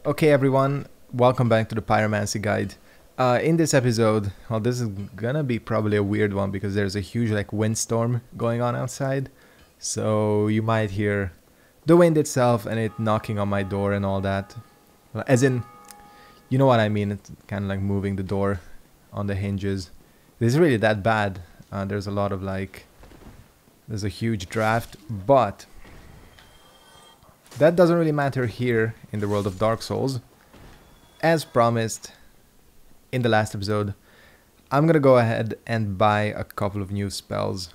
Okay everyone, welcome back to the Pyromancer guide. In this episode, well, this is gonna be probably a weird one because there's a huge windstorm going on outside. So you might hear the wind itself and it knocking on my door and all that. As in, you know what I mean, it's kind of like moving the door on the hinges. This is really that bad. There's a lot of there's a huge draft, but that doesn't really matter here in the world of Dark Souls. As promised in the last episode, I'm gonna go ahead and buy a couple of new spells.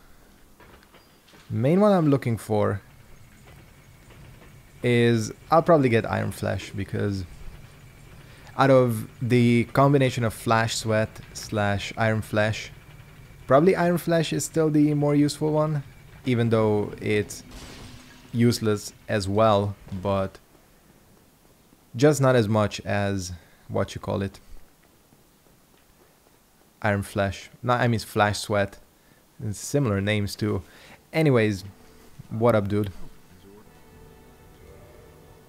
Main one I'm looking for is I'll probably get Iron Flesh, because out of the combination of Flash Sweat / Iron Flesh, probably Iron Flesh is still the more useful one, even though it's useless as well, but just not as much as what you call it, Iron Flesh. No, I mean Flash Sweat. It's similar names too. Anyways, what up, dude?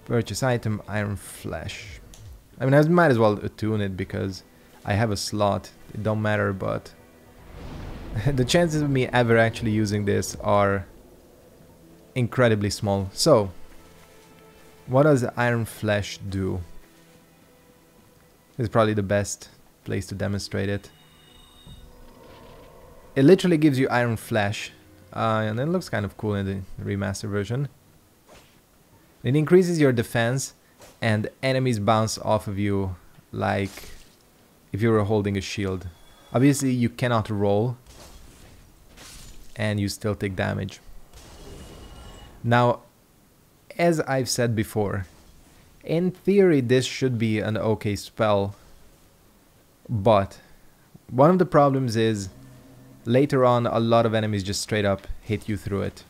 Purchase item, Iron Flesh. I mean, I might as well attune it because I have a slot. It don't matter, but the chances of me ever actually using this are incredibly small. So, what does Iron Flesh do? This is probably the best place to demonstrate it. It literally gives you Iron Flesh, and it looks kind of cool in the remastered version. It increases your defense, and enemies bounce off of you like if you were holding a shield. Obviously, you cannot roll, and you still take damage. Now, as I've said before, in theory this should be an okay spell, but one of the problems is later on a lot of enemies just straight up hit you through it.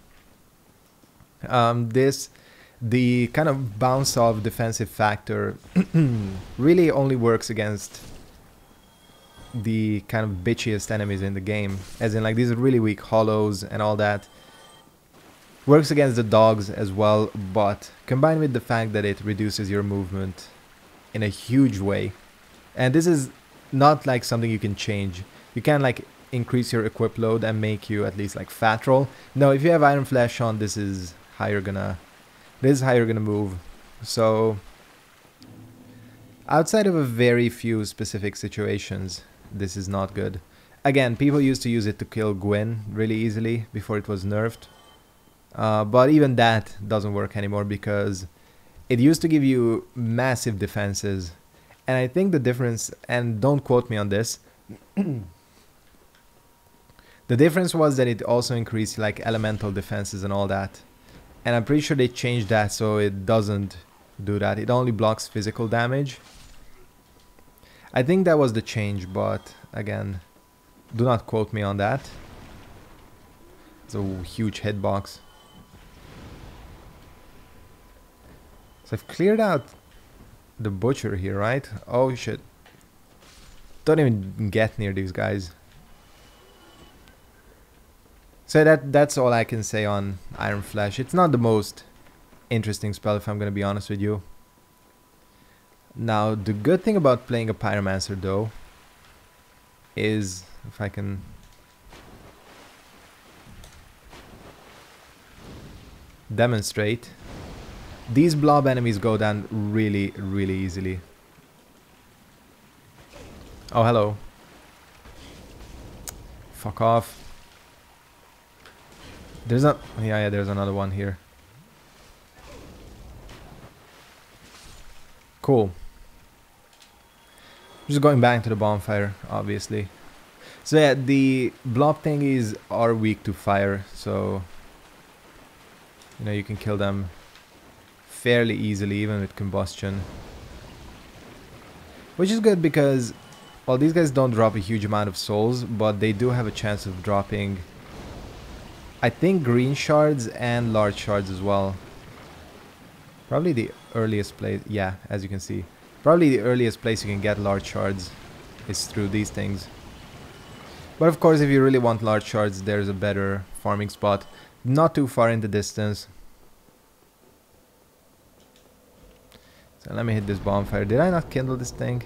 The kind of bounce off defensive factor really only works against the kind of bitchiest enemies in the game, as in these really weak hollows and all that. Works against the dogs as well, but combined with the fact that it reduces your movement in a huge way. And this is not something you can change. You can increase your equip load and make you at least fat roll. No, if you have Iron Flesh on, this is how you're gonna move. So outside of a very few specific situations, this is not good. Again, people used to use it to kill Gwyn really easily before it was nerfed. But even that doesn't work anymore because it used to give you massive defenses. And I think the difference, and don't quote me on this, the difference was that it also increased elemental defenses and all that. And I'm pretty sure they changed that so it doesn't do that. It only blocks physical damage. I think that was the change, but again, do not quote me on that. It's a huge hitbox. So I've cleared out the butcher here, right? Oh shit. Don't even get near these guys. So that's all I can say on Iron Flesh. It's not the most interesting spell, if I'm gonna be honest with you. Now, the good thing about playing a Pyromancer though is, if I can demonstrate, these blob enemies go down really, really easily. Oh, hello. Fuck off. There's a... yeah, there's another one here. Cool. Just going back to the bonfire, obviously. So yeah, the blob thingies are weak to fire, so you know, you can kill them fairly easily, even with combustion. Which is good because, well, these guys don't drop a huge amount of souls, but they do have a chance of dropping, I think, green shards and large shards as well. Probably the earliest place, yeah, as you can see. Probably the earliest place you can get large shards is through these things. But of course, if you really want large shards, there's a better farming spot not too far in the distance. So let me hit this bonfire. Did I not kindle this thing?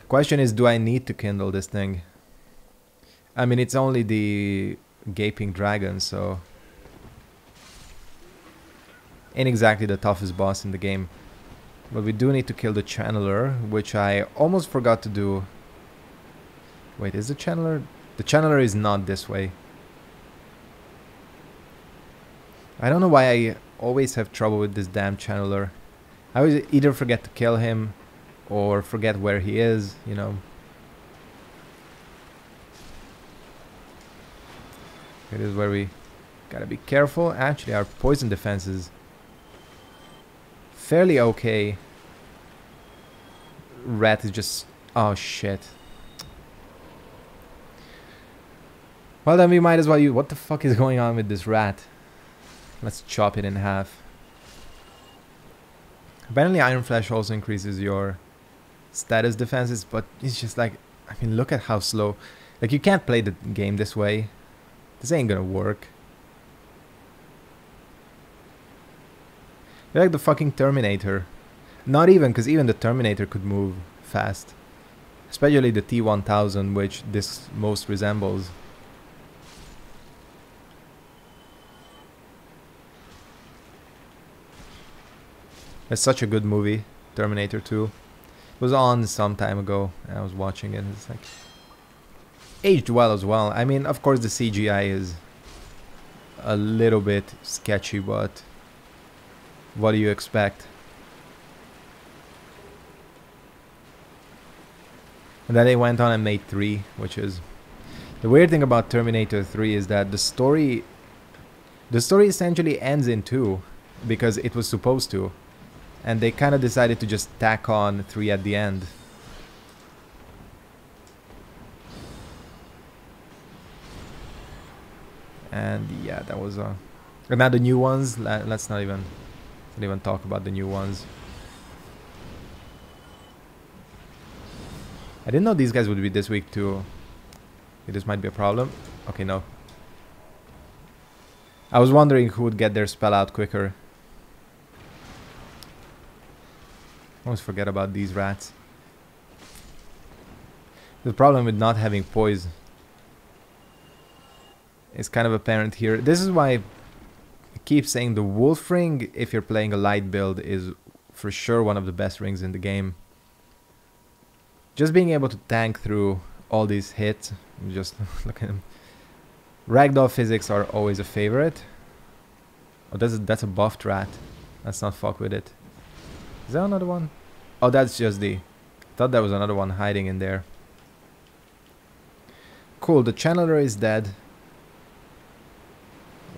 Question is, do I need to kindle this thing? I mean, it's only the gaping dragon, so ain't exactly the toughest boss in the game. But we do need to kill the channeler, which I almost forgot to do. Wait, is the channeler? The channeler is not this way. I don't know why I always have trouble with this damn channeler. I always either forget to kill him or forget where he is, you know. It is where we gotta be careful. Actually, our poison defense is fairly okay. Rat is just... oh shit. Well then we might as well use... what the fuck is going on with this rat? Let's chop it in half. Apparently Iron Flash also increases your status defenses, but it's just like... I mean, look at how slow... like, you can't play the game this way. This ain't gonna work. You're like the fucking Terminator. Not even, because even the Terminator could move fast. Especially the T-1000, which this most resembles. It's such a good movie, Terminator 2. It was on some time ago, and I was watching it. It's like... aged well as well. I mean, of course the CGI is a little bit sketchy, but what do you expect? And then they went on and made 3, which is... the weird thing about Terminator 3 is that the story essentially ends in 2, because it was supposed to. And they kind of decided to just tack on 3 at the end. And yeah, that was and now the new ones. Let's not even talk about the new ones. I didn't know these guys would be this weak too. Okay, this might be a problem. Okay, no. I was wondering who would get their spell out quicker. I always forget about these rats. The problem with not having poise is kind of apparent here. This is why I keep saying the wolf ring, if you're playing a light build, is for sure one of the best rings in the game. Just being able to tank through all these hits, just look at them. Ragdoll physics are always a favorite. Oh, that's a buffed rat. Let's not fuck with it. Is there another one? Oh, that's just the... I thought there was another one hiding in there. Cool, the channeler is dead.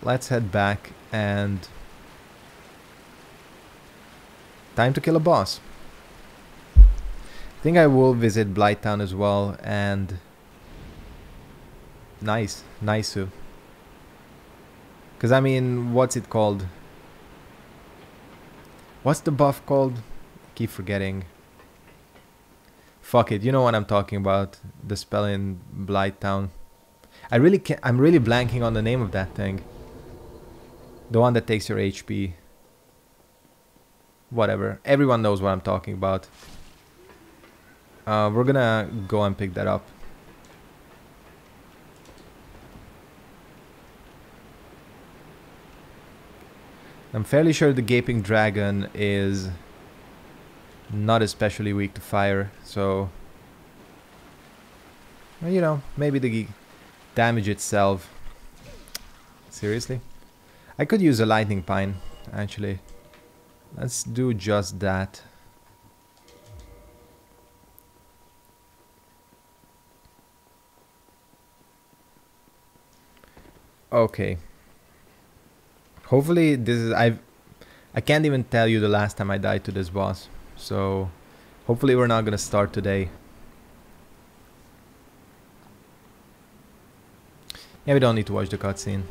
Let's head back and... time to kill a boss. I think I will visit Blighttown as well, and... nice. Nice-u. Because I mean, what's it called? What's the buff called? I keep forgetting. Fuck it, you know what I'm talking about. The spell in Blighttown. I'm really blanking on the name of that thing. The one that takes your HP. Whatever. Everyone knows what I'm talking about. We're gonna go and pick that up. I'm fairly sure the Gaping Dragon is not especially weak to fire, so... well, you know, maybe the damage itself... seriously? I could use a Lightning Pine, actually. Let's do just that. Okay. Hopefully this is... I can't even tell you the last time I died to this boss. So hopefully we're not gonna start today. Yeah, we don't need to watch the cutscene.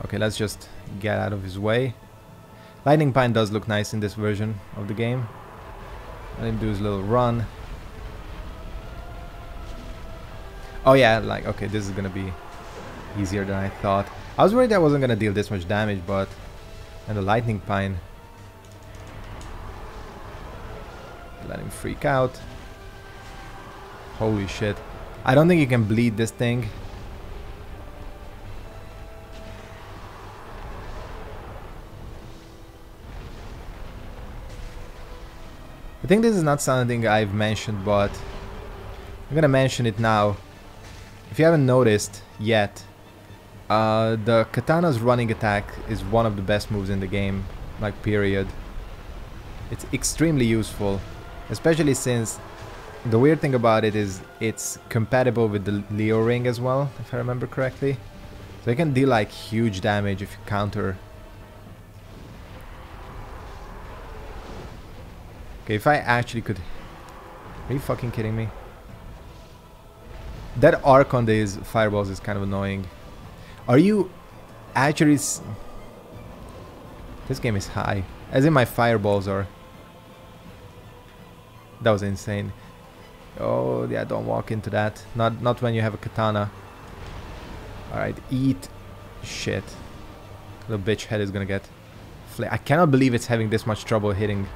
Okay, let's just get out of his way. Lightning Pine does look nice in this version of the game. Let him do his little run. Oh yeah, like, okay, this is gonna be easier than I thought. I was worried I wasn't gonna deal this much damage, but... And the lightning pine. Let him freak out. Holy shit. I don't think you can bleed this thing. I think this is not something I've mentioned, but I'm gonna mention it now. If you haven't noticed yet, the katana's running attack is one of the best moves in the game, like period. It's extremely useful, especially since the weird thing about it is it's compatible with the Leo ring as well, if I remember correctly. So it can deal like huge damage if you counter. Okay, if I actually could... Are you fucking kidding me? That arc on these fireballs is kind of annoying. Are you actually... This game is high. As in my fireballs are... That was insane. Oh, yeah, don't walk into that. Not when you have a katana. Alright, eat shit. The bitch head is gonna get... I cannot believe it's having this much trouble hitting.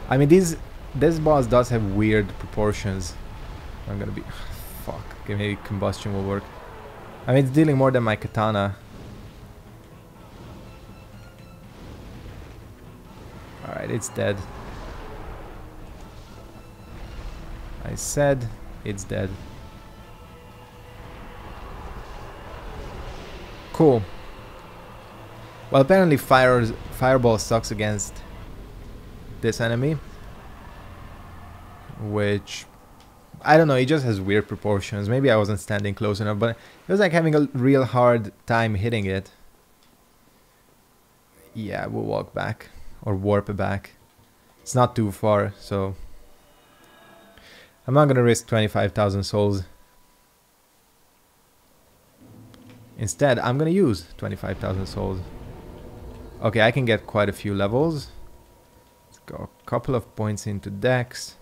I mean, this boss does have weird proportions. I'm gonna be... Fuck. Okay, maybe combustion will work. I mean, it's dealing more than my katana. Alright, it's dead. I said it's dead. Cool. Well, apparently Fireball sucks against this enemy. Which... I don't know, it just has weird proportions. Maybe I wasn't standing close enough, but it was like having a real hard time hitting it. Yeah, we'll walk back. Or warp back. It's not too far, so... I'm not gonna risk 25,000 souls. Instead, I'm gonna use 25,000 souls. Okay, I can get quite a few levels. Let's go a couple of points into Dex,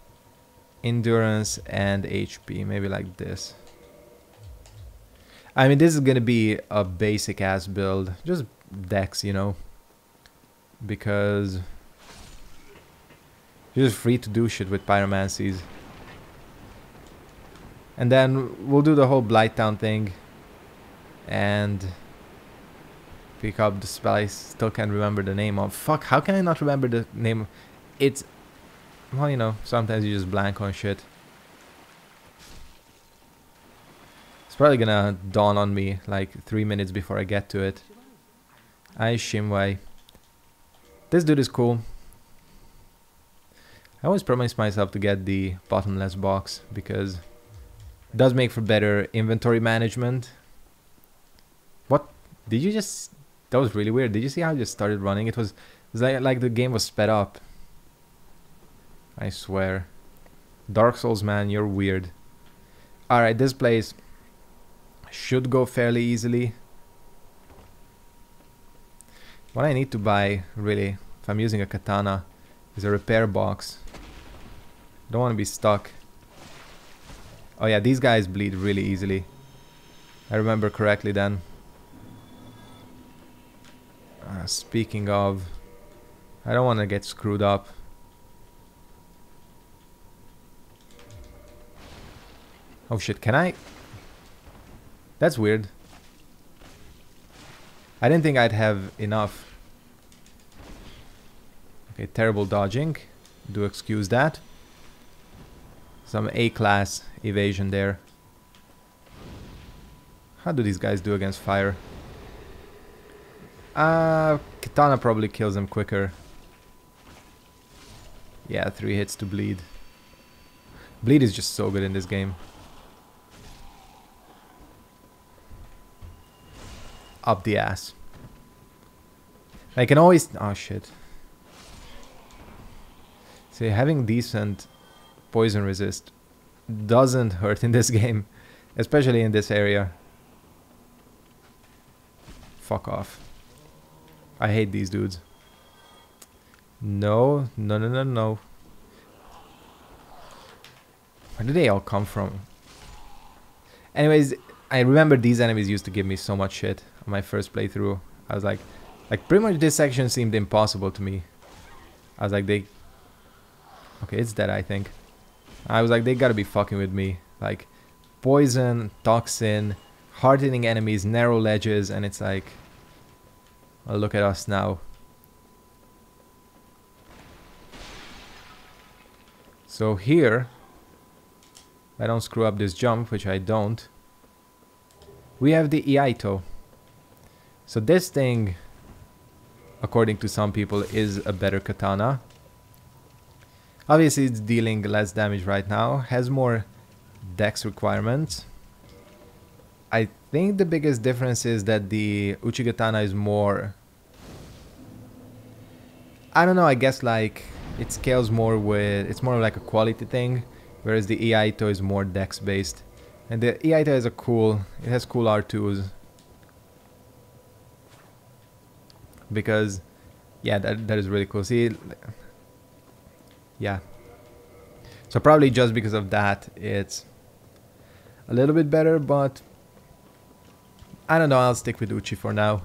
Endurance, and HP. Maybe like this. I mean, this is gonna be a basic ass build. Just Dex, you know. Because you're just free to do shit with pyromancies. And then we'll do the whole Blighttown thing. And pick up the spell I still can't remember the name of. Fuck, how can I not remember the name? It's... Well, you know, sometimes you just blank on shit. It's probably gonna dawn on me like 3 minutes before I get to it. Shimwai. This dude is cool. I always promise myself to get the bottomless box because it does make for better inventory management. What? Did you just... That was really weird. Did you see how I just started running? It was like the game was sped up. I swear. Dark Souls, man, you're weird. Alright, this place should go fairly easily. What I need to buy, really, if I'm using a katana, is a repair box. Don't want to be stuck. Oh yeah, these guys bleed really easily. I remember correctly then. Speaking of, I don't want to get screwed up. Oh shit, can I? That's weird. I didn't think I'd have enough. Okay, terrible dodging. Do excuse that. Some A-class evasion there. How do these guys do against fire? Katana probably kills them quicker. Yeah, 3 hits to bleed. Bleed is just so good in this game. Up the ass. I can always... Oh shit. See, having decent poison resist doesn't hurt in this game. Especially in this area. Fuck off. I hate these dudes. No, no, no, no, no. Where do they all come from? Anyways, I remember these enemies used to give me so much shit. on my first playthrough. I was like pretty much this section seemed impossible to me. I was like, okay, it's dead, I think. I was like, they gotta be fucking with me. Like, poison, toxin, hard-hitting enemies, narrow ledges, and it's like, well, look at us now. So here, if I don't screw up this jump, which I don't, we have the Iaito. So this thing, according to some people, is a better katana. Obviously it's dealing less damage right now, has more dex requirements. I think the biggest difference is that the Uchigatana is more, I don't know, I guess like it scales more with, it's more like a quality thing, whereas the Iaito is more dex based. And the Iaito is it has cool R2s. Because, yeah, that is really cool. See, yeah. So probably just because of that, it's a little bit better, but I don't know, I'll stick with Uchi for now.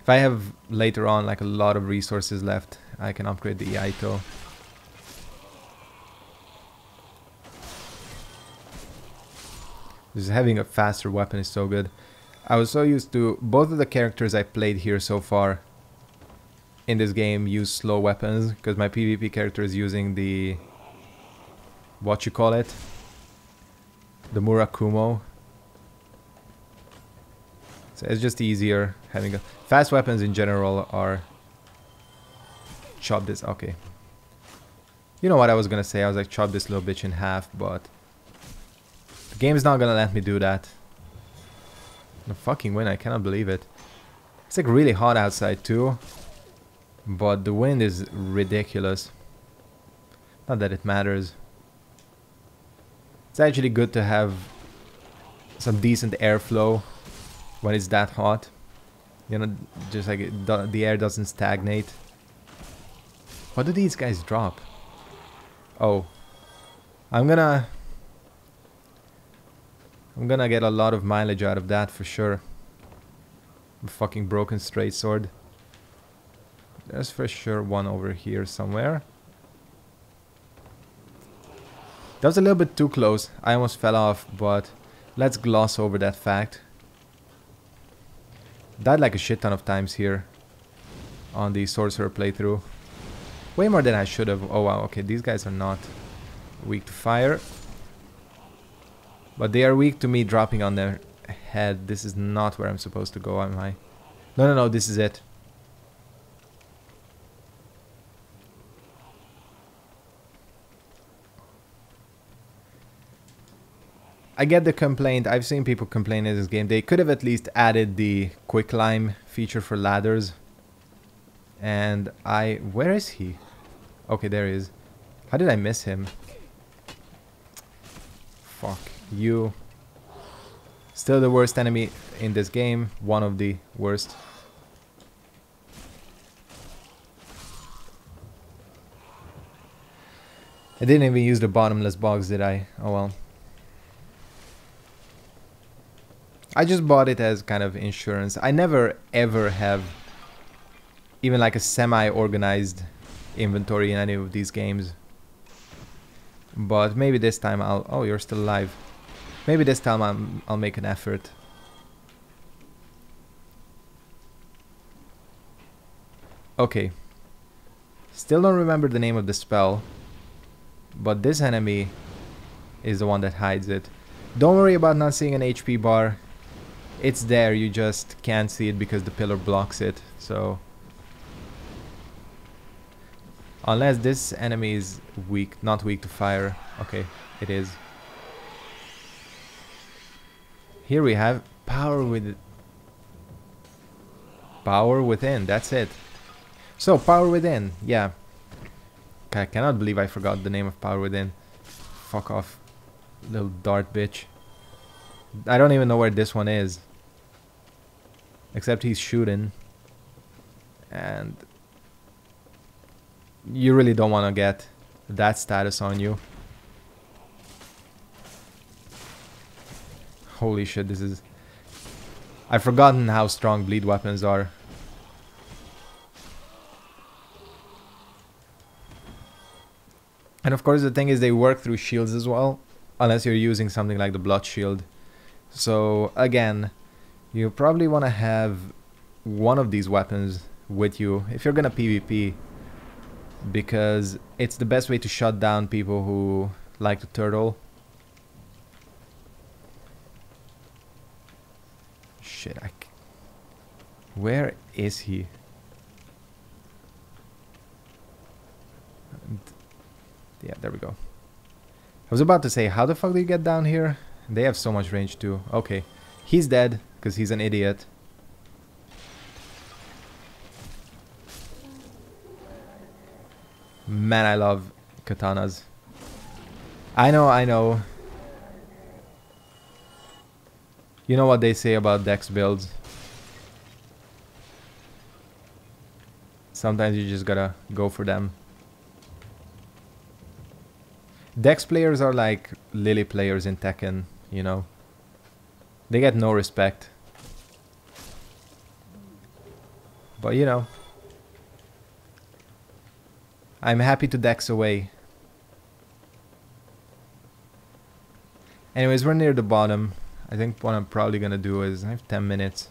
If I have later on like a lot of resources left, I can upgrade the Iaito. Just having a faster weapon is so good. I was so used to, both of the characters I played here so far in this game use slow weapons, because my PvP character is using the, what you call it? The Murakumo. So it's just easier having a, fast weapons in general are, chop this, okay. You know what I was gonna say, I was like chop this little bitch in half, but the game's not gonna let me do that. No fucking win, I cannot believe it. It's like really hot outside too, but the wind is ridiculous. Not that it matters. It's actually good to have some decent airflow when it's that hot. You know, just like the air doesn't stagnate. What do these guys drop? Oh, I'm gonna get a lot of mileage out of that for sure. A fucking broken straight sword. There's for sure one over here somewhere. That was a little bit too close. I almost fell off, but let's gloss over that fact. Died like a shit ton of times here on the sorcerer playthrough. Way more than I should have. Oh wow, okay, these guys are not weak to fire. But they are weak to me dropping on their head. This is not where I'm supposed to go, am I? No, this is it. I get the complaint, I've seen people complain in this game, they could have at least added the quick climb feature for ladders. And where is he? Okay, there he is. How did I miss him? Fuck you. Still the worst enemy in this game, one of the worst. I didn't even use the bottomless box, did I? Oh well. I just bought it as kind of insurance. I never ever have even like a semi-organized inventory in any of these games. But maybe this time I'll... Oh, you're still alive. Maybe this time I'll make an effort. Okay. Still don't remember the name of the spell. But this enemy is the one that hides it. Don't worry about not seeing an HP bar. It's there, you just can't see it because the pillar blocks it, so... Unless this enemy is weak, not weak to fire. Okay, it is. Here we have power within, that's it. So, power within, yeah. I cannot believe I forgot the name of power within. Fuck off, little dart bitch. I don't even know where this one is. Except he's shooting. And you really don't want to get that status on you. Holy shit, this is... I've forgotten how strong bleed weapons are. And of course the thing is they work through shields as well, unless you're using something like the blood shield. So again, you probably want to have one of these weapons with you if you're gonna PvP, because it's the best way to shut down people who like to turtle. Shit, where is he? Yeah, there we go. I was about to say, how the fuck do you get down here? They have so much range too. Okay, he's dead because he's an idiot. Man, I love katanas. I know. You know what they say about dex builds. Sometimes you just gotta go for them. Dex players are like Lily players in Tekken, you know. They get no respect. But you know, I'm happy to dex away. Anyways, we're near the bottom. I think what I'm probably gonna do is, I have 10 minutes,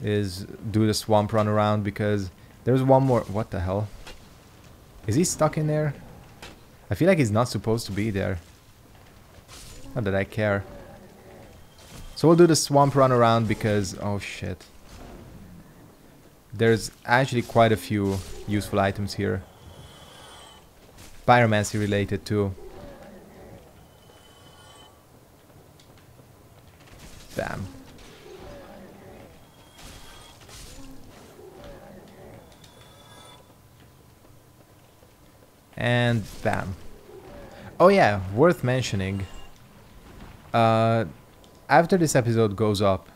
is do the swamp run around, because there's one more. What the hell? Is he stuck in there? I feel like he's not supposed to be there. Not that I care. So we'll do the swamp run around because, oh shit, there's actually quite a few useful items here. Pyromancer related too. Bam. And bam. Oh yeah, worth mentioning. After this episode goes up,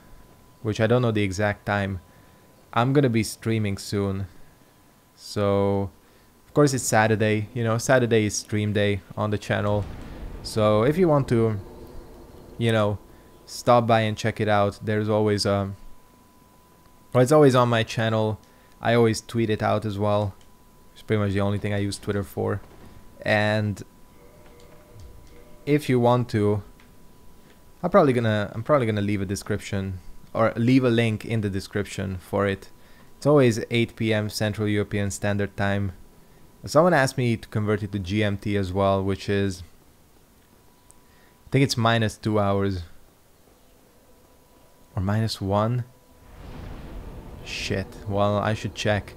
which I don't know the exact time, I'm gonna be streaming soon. So, of course it's Saturday, you know, Saturday is stream day on the channel. So if you want to, you know, stop by and check it out, there's always well, it's always on my channel. I always tweet it out as well. It's pretty much the only thing I use Twitter for. And if you want to, I'm probably gonna leave a description, or leave a link in the description for it. It's always 8 PM Central European Standard Time. Someone asked me to convert it to GMT as well, which is, I think it's -2 hours. Or -1. Shit, well, I should check.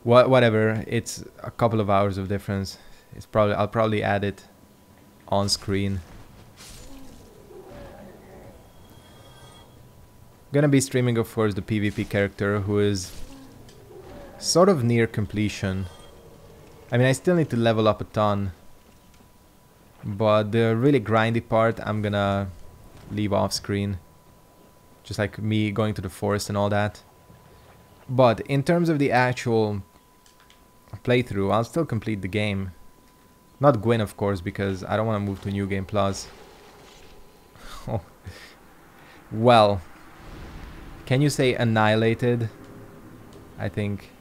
Whatever, it's a couple of hours of difference. I'll probably add it on screen. Gonna be streaming, of course, the PvP character, who is sort of near completion. I mean, I still need to level up a ton, but the really grindy part I'm gonna leave off screen, just like me going to the forest and all that. But in terms of the actual playthrough, I'll still complete the game. Not Gwyn, of course, because I don't want to move to New Game Plus. Well, can you say annihilated? I think.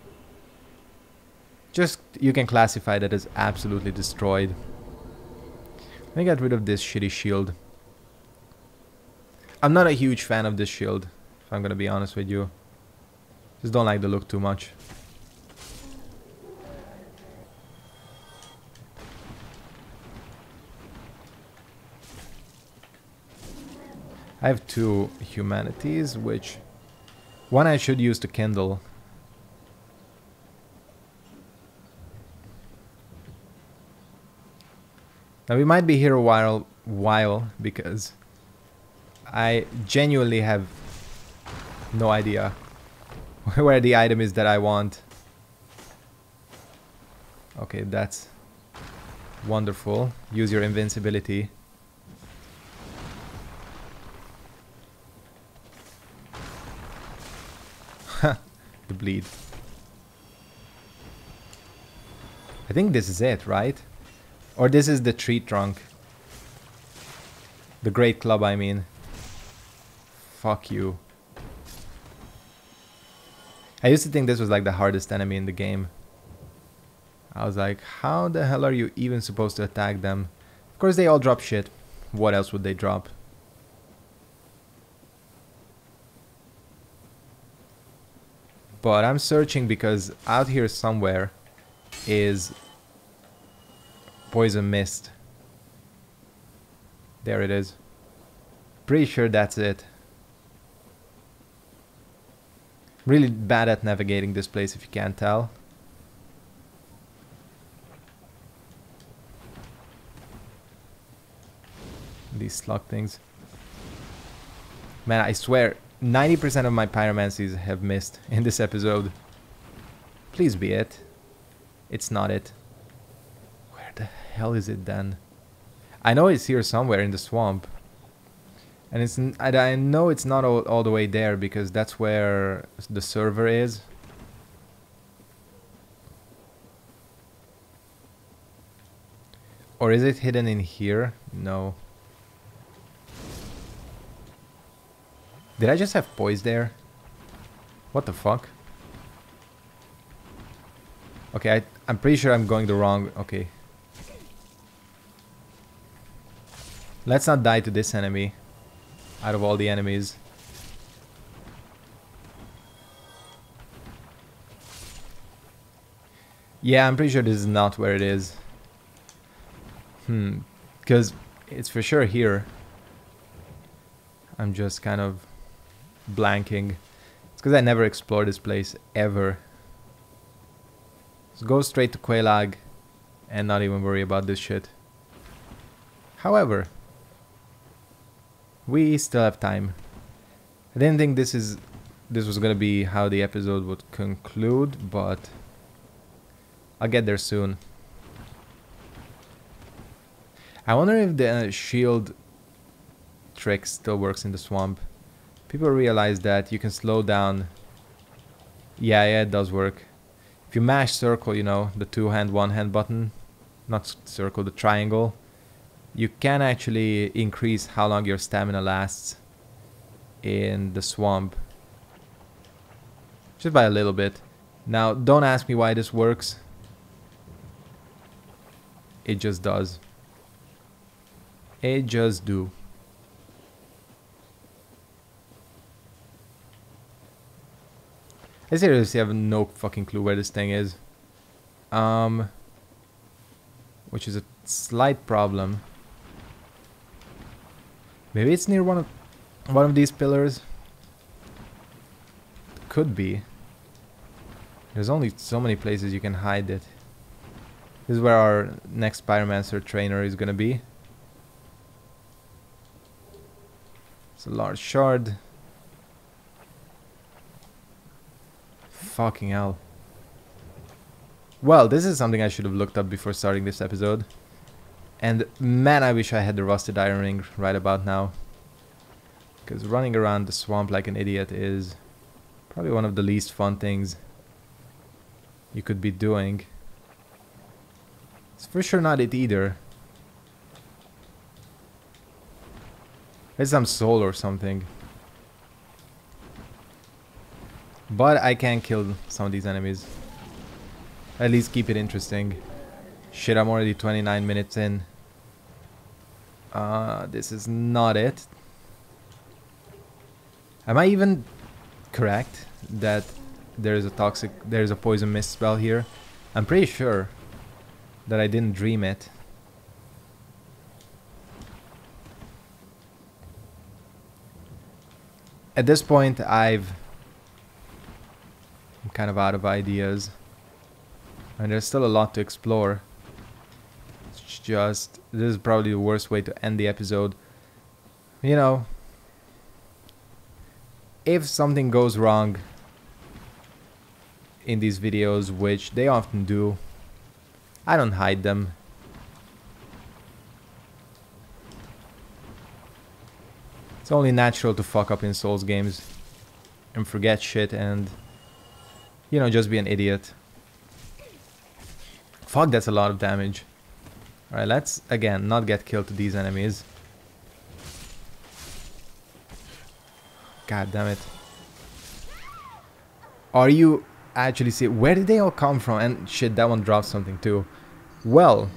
Just, you can classify that as absolutely destroyed. Let me get rid of this shitty shield. I'm not a huge fan of this shield, if I'm gonna be honest with you. Just don't like the look too much. I have 2 humanities, which one I should use to kindle. Now we might be here a while because I genuinely have no idea where the item is that I want. Okay, that's wonderful. Use your invincibility. The bleed. I think this is it, right? Or this is the tree trunk. The great club, I mean. Fuck you. I used to think this was like the hardest enemy in the game. I was like, how the hell are you even supposed to attack them? Of course they all drop shit. What else would they drop? But I'm searching because out here somewhere is poison mist. There it is. Pretty sure that's it. Really bad at navigating this place if you can't tell. These slug things. Man, I swear, 90% of my pyromancies have missed in this episode. Please be it. It's not it. Where the hell is it then? I know it's here somewhere in the swamp. And I know it's not all the way there because that's where the server is. Or is it hidden in here? No. Did I just have poise there? What the fuck? Okay, I'm pretty sure I'm going the wrong... Okay. Let's not die to this enemy. Out of all the enemies. Yeah, I'm pretty sure this is not where it is. Because it's for sure here. I'm just kind of blanking. It's because I never explored this place ever. So go straight to Quelaag and not even worry about this shit. However, we still have time. I didn't think this was gonna be how the episode would conclude, but I'll get there soon. I wonder if the shield trick still works in the swamp. People realize that you can slow down. Yeah, it does work. If you mash circle, you know, the two-hand, one-hand button, not circle, the triangle, you can actually increase how long your stamina lasts in the swamp. Just by a little bit. Now, don't ask me why this works. It just does. It just do. I seriously have no fucking clue where this thing is. Which is a slight problem. Maybe it's near one of these pillars. Could be. There's only so many places you can hide it. This is where our next Pyromancer trainer is gonna be. It's a large shard. Fucking hell. Well, this is something I should have looked up before starting this episode. And man, I wish I had the rusted iron ring right about now. Because running around the swamp like an idiot is probably one of the least fun things you could be doing. It's for sure not it either. It's some soul or something. But I can kill some of these enemies. At least keep it interesting. Shit, I'm already 29 minutes in. This is not it. Am I even correct that there's a poison mist spell here? I'm pretty sure that I didn't dream it. At this point, I'm kind of out of ideas. And there's still a lot to explore. It's just, this is probably the worst way to end the episode. You know, if something goes wrong in these videos, which they often do, I don't hide them. It's only natural to fuck up in Souls games and forget shit and, you know, just be an idiot. Fuck, that's a lot of damage. Alright, let's, again, not get killed to these enemies. God damn it. Are you actually see? Where did they all come from? And shit, that one dropped something too. Well,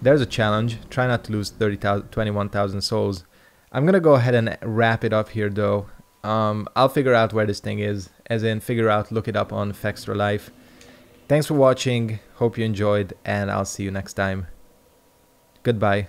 there's a challenge. Try not to lose 21,000 souls. I'm gonna go ahead and wrap it up here though. I'll figure out where this thing is, as in look it up on Fextra Life. Thanks for watching, hope you enjoyed, and I'll see you next time. Goodbye.